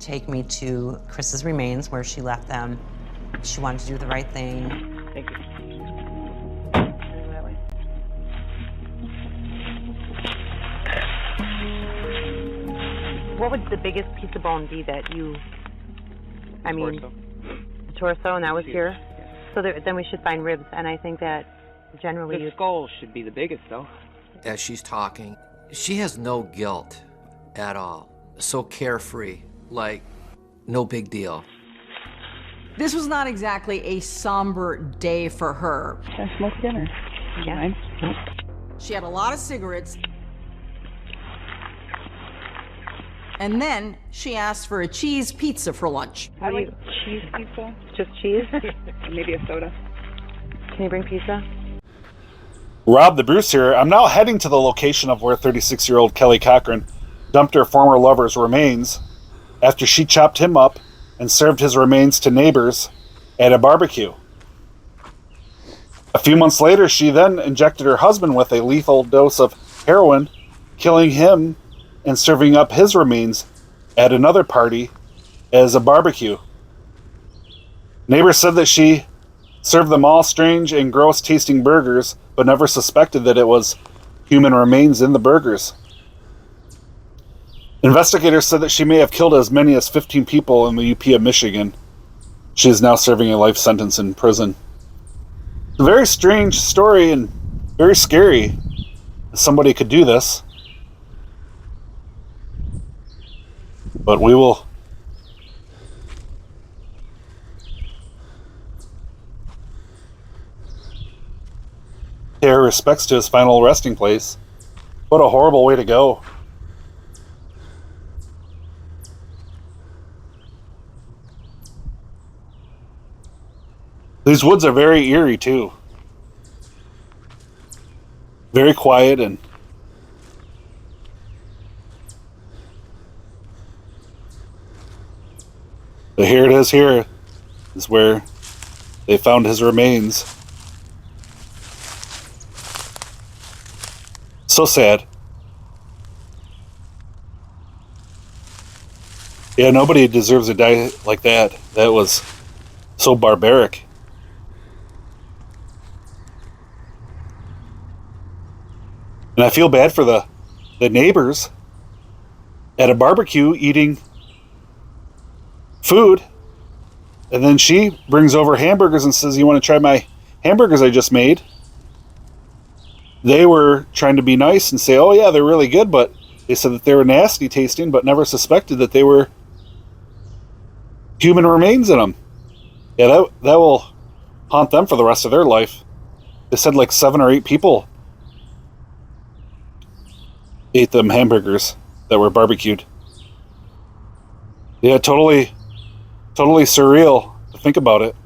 Take me to Chris's remains where she left them. She wanted to do the right thing. Thank you. What would the biggest piece of bone be that you, Torso. the torso, and that was here? Yeah. So then we should find ribs, and I think that generally The skull should be the biggest, though. As she's talking, she has no guilt at all. So carefree, like no big deal. This was not exactly a somber day for her. I smoked dinner. Yeah. She had a lot of cigarettes. And then she asked for a cheese pizza for lunch. I like cheese pizza. Just cheese? And maybe a soda. Can you bring pizza? Rob the Bruce here. I'm now heading to the location of where 36-year-old Kelly Cochran dumped her former lover's remains after she chopped him up and served his remains to neighbors at a barbecue. A few months later, she then injected her husband with a lethal dose of heroin, killing him and serving up his remains at another party as a barbecue. Neighbors said that she served them all strange and gross tasting burgers, but never suspected that it was human remains in the burgers. Investigators said that she may have killed as many as 15 people in the UP of Michigan. She is now serving a life sentence in prison. It's a very strange story and very scary that somebody could do this. But we will pay our respects to his final resting place. What a horrible way to go. These woods are very eerie too. Very quiet, and but here it is. Here is where they found his remains. So sad. Yeah, nobody deserves to die like that. That was so barbaric. And I feel bad for the neighbors at a barbecue eating food, and then she brings over hamburgers and says, "You want to try my hamburgers I just made?" They were trying to be nice and say, "Oh yeah, they're really good," but they said that they were nasty tasting, but never suspected that they were human remains in them. Yeah, that will haunt them for the rest of their life. They said like 7 or 8 people ate them hamburgers that were barbecued. Yeah, totally surreal to think about it.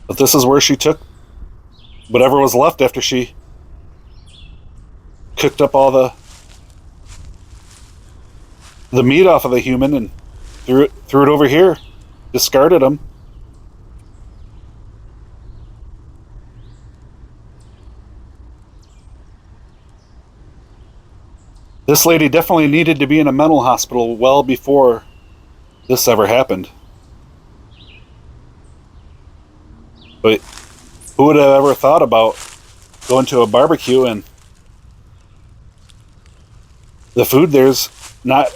But this is where she took whatever was left after she cooked up all the meat off of the human and threw it over here, discarded them. This lady definitely needed to be in a mental hospital well before this ever happened. But who would have ever thought about going to a barbecue and the food there's not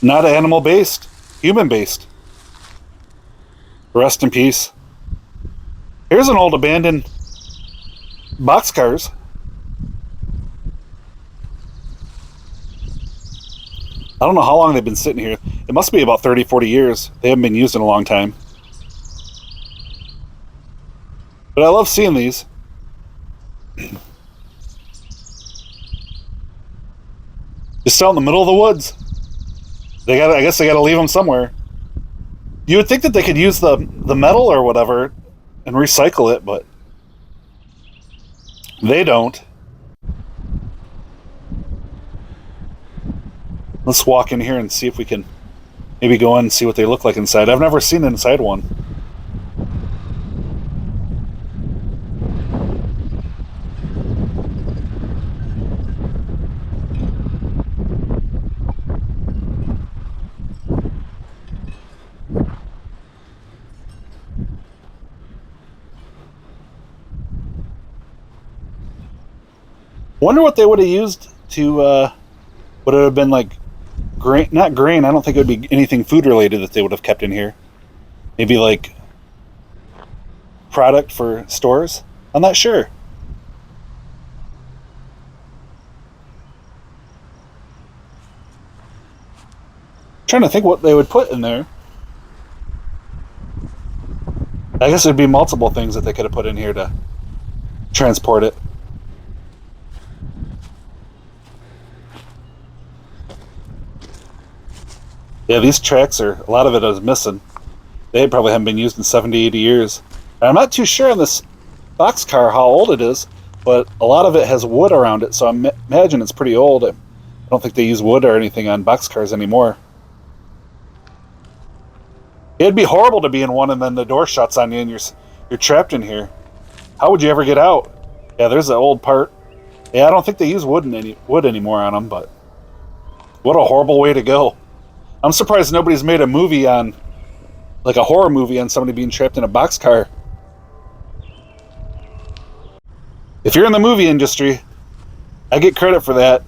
animal based, human based. Rest in peace. Here's an old abandoned boxcars. I don't know how long they've been sitting here. It must be about 30, 40 years. They haven't been used in a long time. But I love seeing these. Just out in the middle of the woods. I guess they gotta leave them somewhere. You would think that they could use the metal or whatever and recycle it, but they don't. Let's walk in here and see if we can maybe go in and see what they look like inside. I've never seen inside one. Wonder what they would have used to, would it have been like grain? Not grain, I don't think it would be anything food related that they would have kept in here. Maybe like product for stores? I'm not sure. Trying to think what they would put in there. I guess there'd be multiple things that they could have put in here to transport it. Yeah, these tracks are, a lot of it is missing. They probably haven't been used in 70, 80 years. And I'm not too sure on this boxcar how old it is, but a lot of it has wood around it, so I imagine it's pretty old. I don't think they use wood or anything on boxcars anymore. It'd be horrible to be in one and then the door shuts on you and you're trapped in here. How would you ever get out? Yeah, there's the old part. Yeah, I don't think they use wood anymore on them, but what a horrible way to go. I'm surprised nobody's made a movie on, like a horror movie on somebody being trapped in a boxcar. If you're in the movie industry, I get credit for that.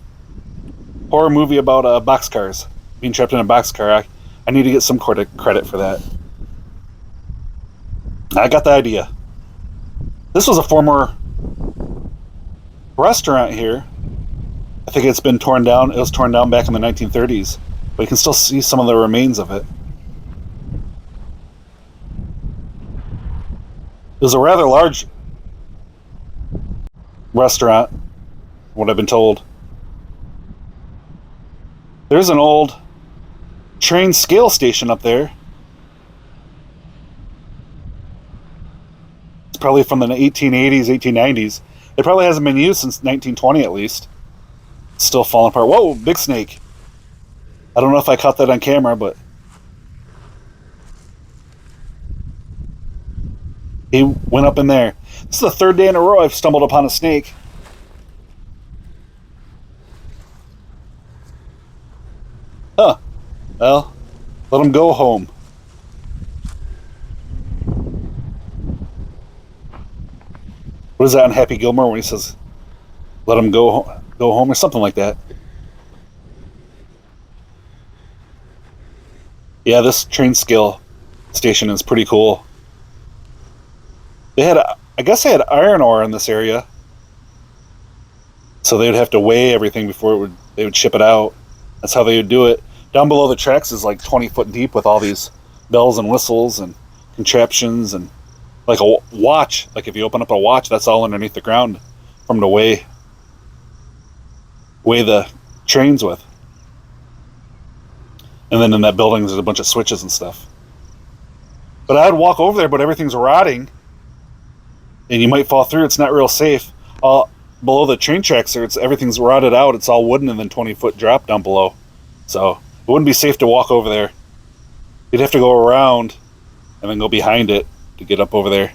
Horror movie about boxcars, being trapped in a boxcar. I need to get some credit for that. I got the idea. This was a former restaurant here. I think it's been torn down. It was torn down back in the 1930s, but you can still see some of the remains of it. It was a rather large restaurant, what I've been told. There's an old train scale station up there. It's probably from the 1880s, 1890s. It probably hasn't been used since 1920 at least. It's still falling apart. Whoa, big snake. I don't know if I caught that on camera, but he went up in there. This is the third day in a row I've stumbled upon a snake. Huh. Well, let him go home. What is that on Happy Gilmore when he says, let him go home or something like that? Yeah, this train scale station is pretty cool. I guess they had iron ore in this area, so they would have to weigh everything before they would ship it out. That's how they would do it. Down below the tracks is like 20 foot deep with all these bells and whistles and contraptions and like a watch. Like if you open up a watch, that's all underneath the ground for them to weigh the trains with. And then in that building, there's a bunch of switches and stuff. But I'd walk over there, but everything's rotting. And you might fall through. It's not real safe. Below the train tracks there, everything's rotted out. It's all wooden and then 20-foot drop down below. So it wouldn't be safe to walk over there. You'd have to go around and then go behind it to get up over there.